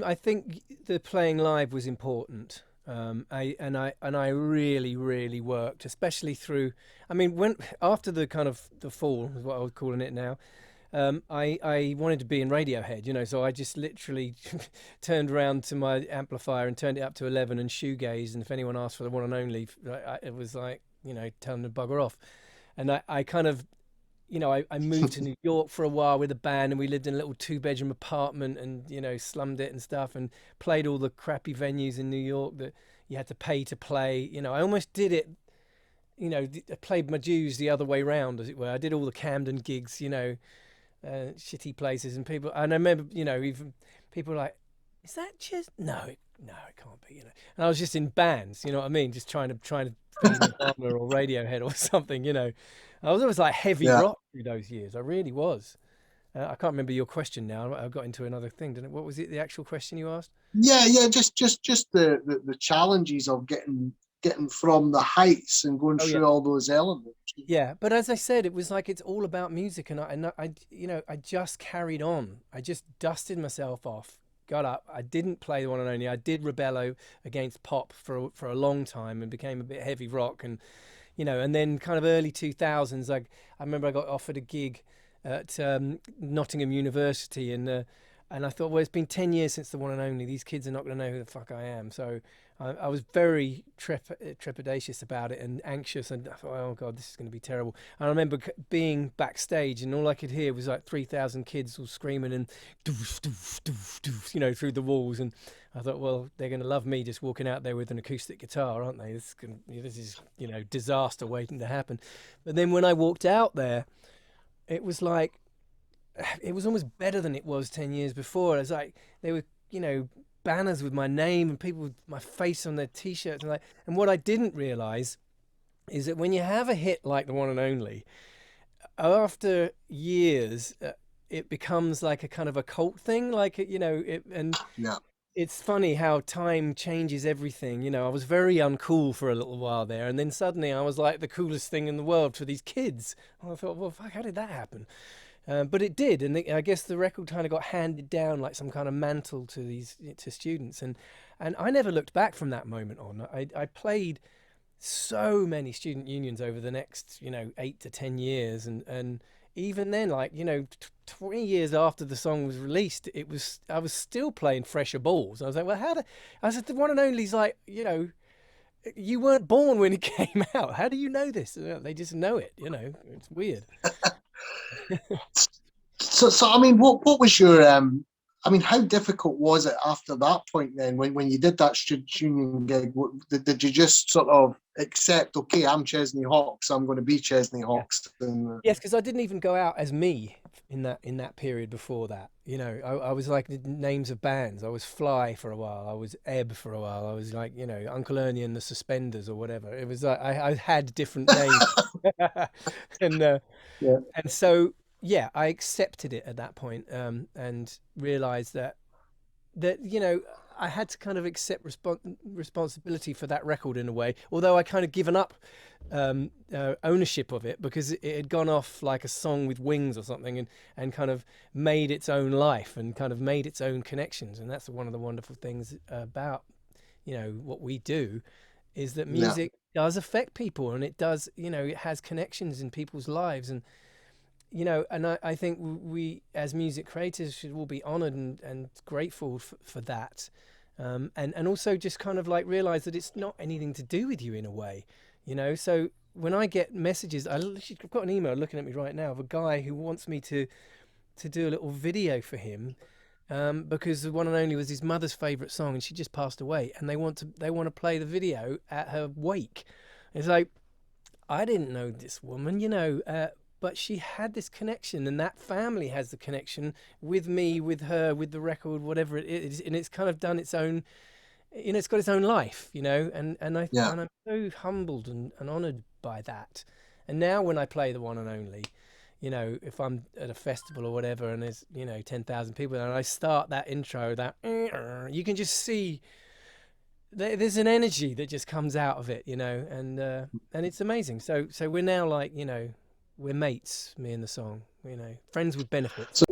I think the playing live was important. I really, really worked, especially through. I mean, when after the kind of the fall is what I was calling it now. I wanted to be in Radiohead, so I just literally turned around to my amplifier and turned it up to 11 and shoegazed. And if anyone asked for the one and only, it was like, tell them to bugger off. And I kind of, I moved to New York for a while with a band, and we lived in a little 2-bedroom apartment and, slummed it and stuff, and played all the crappy venues in New York that you had to pay to play. I almost did it, I played my dues the other way round, as it were. I did all the Camden gigs, shitty places, and people. And I remember, even people were like, "Is that just no, no, it can't be." And I was just in bands, you know what I mean, just trying to be Nirvana or Radiohead or something. I was always like heavy Yeah. rock through those years. I really was. I can't remember your question now. I got into another thing, didn't it? What was it? The actual question you asked? Yeah. Just the challenges of getting from the heights and going Oh yeah. through all those elements. Yeah, but as I said, it was like it's all about music, and I just carried on. I just dusted myself off, got up. I didn't play the one and only. I did rebello against pop for a long time and became a bit heavy rock, and then kind of early 2000s. I remember I got offered a gig at Nottingham University, and I thought, well, it's been 10 years since the one and only. These kids are not going to know who the fuck I am. So I was very trepidatious about it and anxious. And I thought, oh, God, this is going to be terrible. And I remember being backstage, and all I could hear was like 3,000 kids all screaming and doof, doof, doof, doof, through the walls. And I thought, well, they're going to love me just walking out there with an acoustic guitar, aren't they? This is disaster waiting to happen. But then when I walked out there, it was like, it was almost better than it was 10 years before. It was like there were, banners with my name and people with my face on their t-shirts, and what I didn't realize is that when you have a hit like the one and only, after years, it becomes like a kind of a cult thing, like and Yeah. it's funny how time changes everything. I was very uncool for a little while there, and then suddenly I was like the coolest thing in the world for these kids. And I thought, well, fuck, how did that happen? But it did, and I guess the record kind of got handed down like some kind of mantle to students, and I never looked back from that moment on. I played so many student unions over the next 8 to 10 years, and even then, like 20 years after the song was released, I was still playing Fresher Balls. I was like, well, I said the one and only's like, you weren't born when it came out. How do you know this? They just know it. It's weird. So I mean, what was your I mean, how difficult was it after that point then, when you did that student union gig? Did you just sort of accept, okay, I'm Chesney Hawkes, I'm going to be Chesney Yeah. Hawkes? And, Yes, because I didn't even go out as me in that period before that. I was like the names of bands. I was Fly for a while. I was Ebb for a while. I was like, Uncle Ernie and the Suspenders or whatever. It was like I had different names, and uh, yeah, and so yeah, I accepted it at that point, and realized that I had to kind of accept responsibility for that record in a way, although I kind of given up ownership of it because it had gone off like a song with wings or something, and kind of made its own life and kind of made its own connections. And that's one of the wonderful things about what we do, is that yeah. music does affect people, and it does, it has connections in people's lives. And I think we as music creators should all be honored and grateful for that, and also just kind of like realize that it's not anything to do with you in a way. So when I get messages, I've got an email looking at me right now of a guy who wants me to do a little video for him, because the one and only was his mother's favorite song, and she just passed away, and they want to play the video at her wake. It's like, I didn't know this woman, but she had this connection, and that family has the connection with me, with her, with the record, whatever it is, and it's kind of done its own, it's got its own life, Yeah. and I'm so humbled and honored by that. And now when I play the one and only, if I'm at a festival or whatever, and there's 10,000 people, and I start that intro, that you can just see there's an energy that just comes out of it, and it's amazing. So we're now like, we're mates, me and the song, friends with benefits.